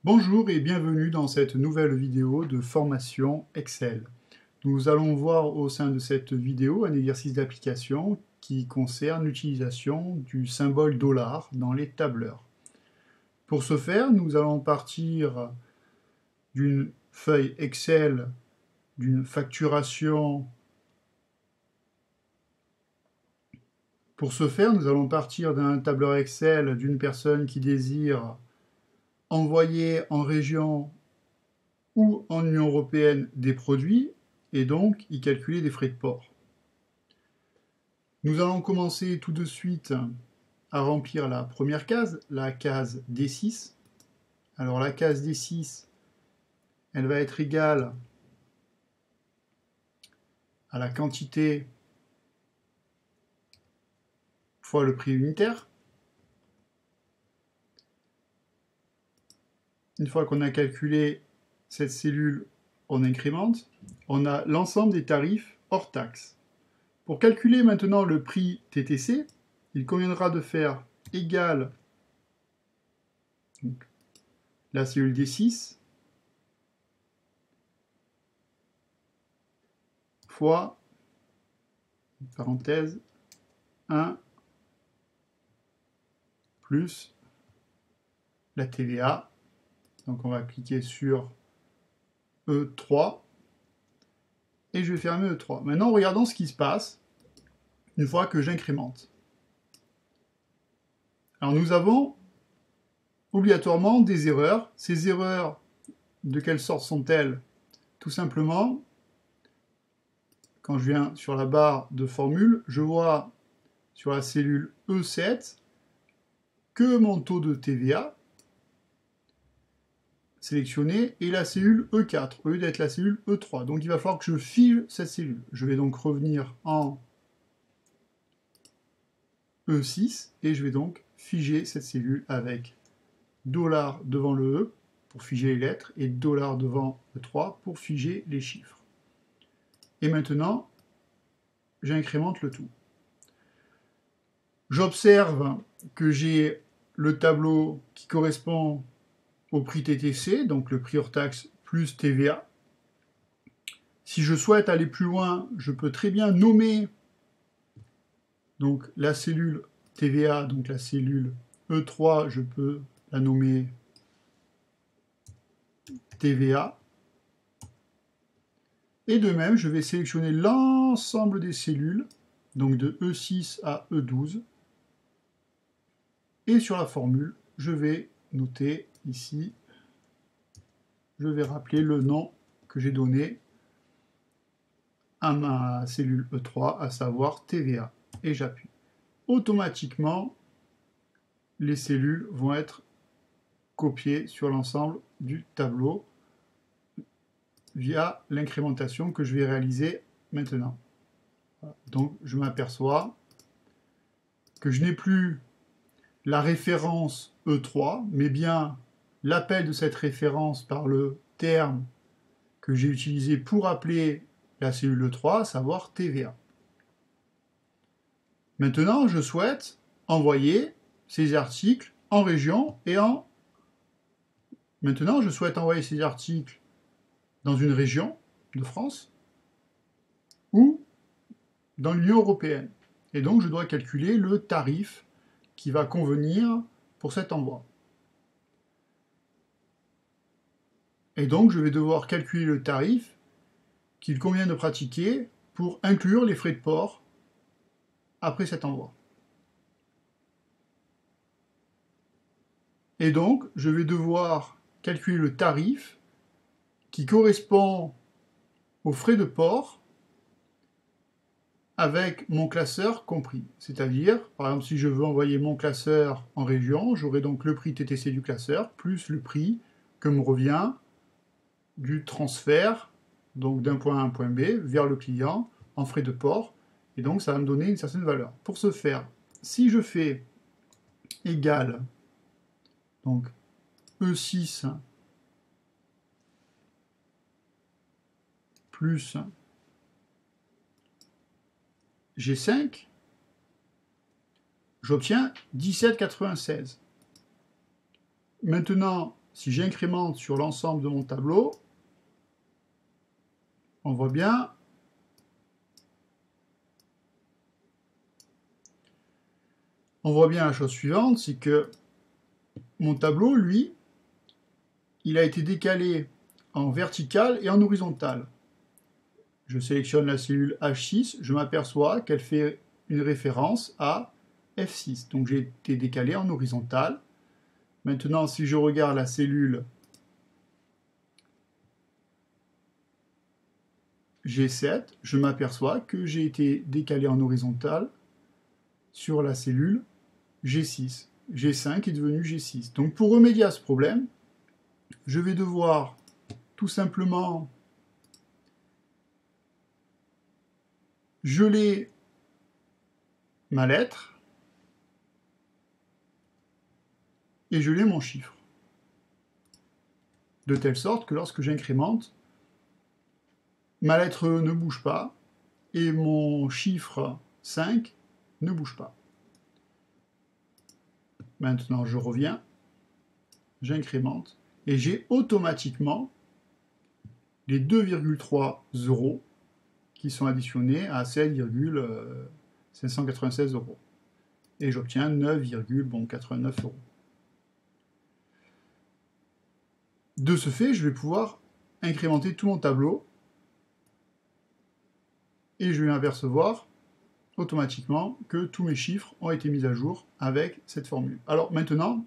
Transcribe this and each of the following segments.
Bonjour et bienvenue dans cette nouvelle vidéo de formation Excel. Nous allons voir au sein de cette vidéo un exercice d'application qui concerne l'utilisation du symbole dollar dans les tableurs. Pour ce faire, nous allons partir d'une feuille Excel, d'une facturation. Pour ce faire, nous allons partir d'un tableur Excel d'une personne qui désire envoyer en région ou en Union européenne des produits et donc y calculer des frais de port. Nous allons commencer tout de suite à remplir la première case, la case D6. Alors la case D6, elle va être égale à la quantité fois le prix unitaire. Une fois qu'on a calculé cette cellule, on incrémente. On a l'ensemble des tarifs hors taxe. Pour calculer maintenant le prix TTC, il conviendra de faire égal donc, la cellule D6 fois, parenthèse, 1 plus la TVA. Donc on va cliquer sur E3 et je vais fermer E3. Maintenant, regardons ce qui se passe une fois que j'incrémente. Alors nous avons obligatoirement des erreurs. Ces erreurs, de quelle sorte sont-elles? Tout simplement, quand je viens sur la barre de formule, je vois sur la cellule E7 que mon taux de TVA sélectionné et la cellule E4 au lieu d'être la cellule E3. Donc il va falloir que je fige cette cellule. Je vais donc revenir en E6 et je vais donc figer cette cellule avec $ devant le E pour figer les lettres et $ devant E3 pour figer les chiffres. Et maintenant, j'incrémente le tout. J'observe que j'ai le tableau qui correspond au prix TTC, donc le prix hors taxe plus TVA. Si je souhaite aller plus loin, je peux très bien nommer donc la cellule TVA, donc la cellule E3, je peux la nommer TVA. Et de même, je vais sélectionner l'ensemble des cellules, donc de E6 à E12. Et sur la formule, je vais noter ici, je vais rappeler le nom que j'ai donné à ma cellule E3, à savoir TVA. Et j'appuie. Automatiquement, les cellules vont être copiées sur l'ensemble du tableau via l'incrémentation que je vais réaliser maintenant. Donc, je m'aperçois que je n'ai plus la référence E3, mais bien l'appel de cette référence par le terme que j'ai utilisé pour appeler la cellule E3, à savoir TVA. Maintenant, je souhaite envoyer ces articles en région et en... Maintenant, je souhaite envoyer ces articles dans une région de France ou dans l'Union européenne. Et donc, je dois calculer le tarif qui va convenir pour cet envoi. Et donc, je vais devoir calculer le tarif qu'il convient de pratiquer pour inclure les frais de port après cet envoi. Et donc, je vais devoir calculer le tarif qui correspond aux frais de port avec mon classeur compris. C'est-à-dire, par exemple, si je veux envoyer mon classeur en région, j'aurai donc le prix TTC du classeur plus le prix que me revient du transfert, donc d'un point A à un point B, vers le client en frais de port. Et donc, ça va me donner une certaine valeur. Pour ce faire, si je fais égal, donc E6 plus G5, j'obtiens 17,96. Maintenant, si j'incrémente sur l'ensemble de mon tableau, on voit bien la chose suivante, c'est que mon tableau, lui, il a été décalé en vertical et en horizontal. Je sélectionne la cellule H6, je m'aperçois qu'elle fait une référence à F6. Donc j'ai été décalé en horizontal. Maintenant, si je regarde la cellule G7, je m'aperçois que j'ai été décalé en horizontal sur la cellule G6. G5 est devenu G6. Donc pour remédier à ce problème, je vais devoir tout simplement geler ma lettre et geler mon chiffre. De telle sorte que lorsque j'incrémente, ma lettre E ne bouge pas et mon chiffre 5 ne bouge pas. Maintenant, je reviens, j'incrémente et j'ai automatiquement les 2,3 euros qui sont additionnés à 7,596 euros. Et j'obtiens 9,89 euros. De ce fait, je vais pouvoir incrémenter tout mon tableau et je vais m'apercevoir automatiquement que tous mes chiffres ont été mis à jour avec cette formule. Alors maintenant,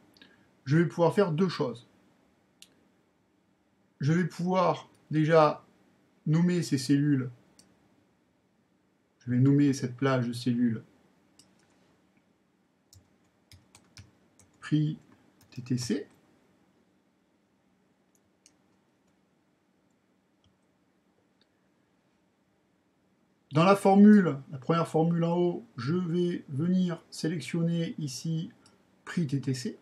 je vais pouvoir faire deux choses. Je vais pouvoir déjà nommer ces cellules. Je vais nommer cette plage de cellules prix TTC. Dans la formule, la première formule en haut, je vais venir sélectionner ici prix TTC.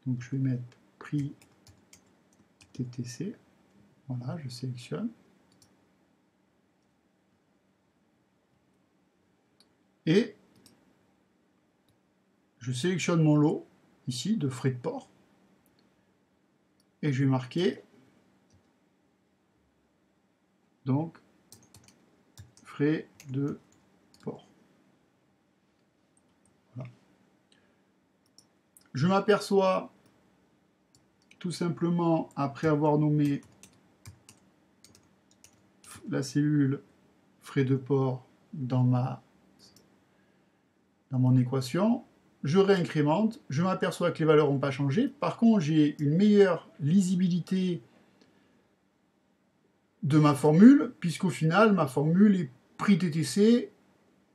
Donc je vais mettre prix TTC. Voilà, je sélectionne. Et je sélectionne mon lot, ici, de frais de port. Et je vais marquer, donc, frais de port. Voilà. Je m'aperçois, tout simplement, après avoir nommé la cellule frais de port dans mon équation, je réincrémente, je m'aperçois que les valeurs n'ont pas changé. Par contre, j'ai une meilleure lisibilité de ma formule, puisqu'au final, ma formule est prix TTC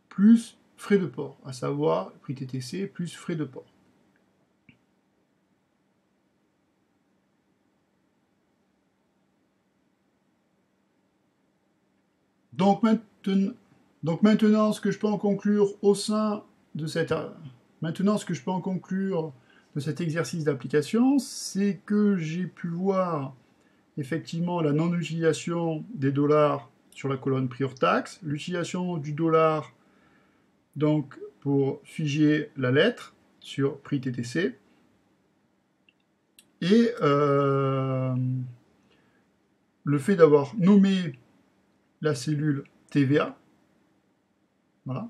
plus frais de port, à savoir prix TTC plus frais de port. Donc maintenant, ce que je peux en conclure au sein de cet exercice d'application, c'est que j'ai pu voir effectivement la non-utilisation des dollars sur la colonne prix hors taxe, l'utilisation du dollar donc pour figer la lettre sur prix TTC, et le fait d'avoir nommé la cellule TVA. Voilà.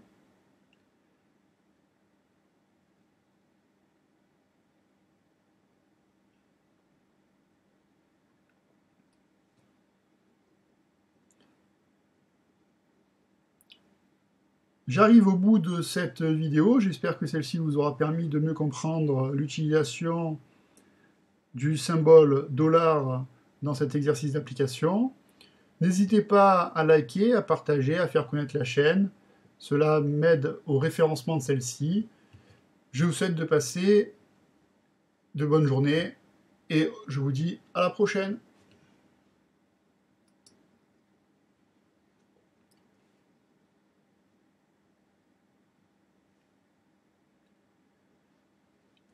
J'arrive au bout de cette vidéo. J'espère que celle-ci vous aura permis de mieux comprendre l'utilisation du symbole dollar dans cet exercice d'application. N'hésitez pas à liker, à partager, à faire connaître la chaîne. Cela m'aide au référencement de celle-ci. Je vous souhaite de passer de bonnes journées et je vous dis à la prochaine.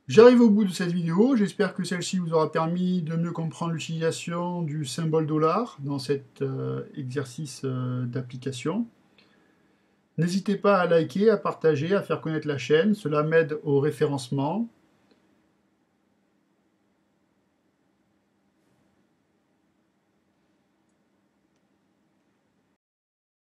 J'arrive au bout de cette vidéo, j'espère que celle-ci vous aura permis de mieux comprendre l'utilisation du symbole dollar dans cet exercice d'application. N'hésitez pas à liker, à partager, à faire connaître la chaîne, cela m'aide au référencement.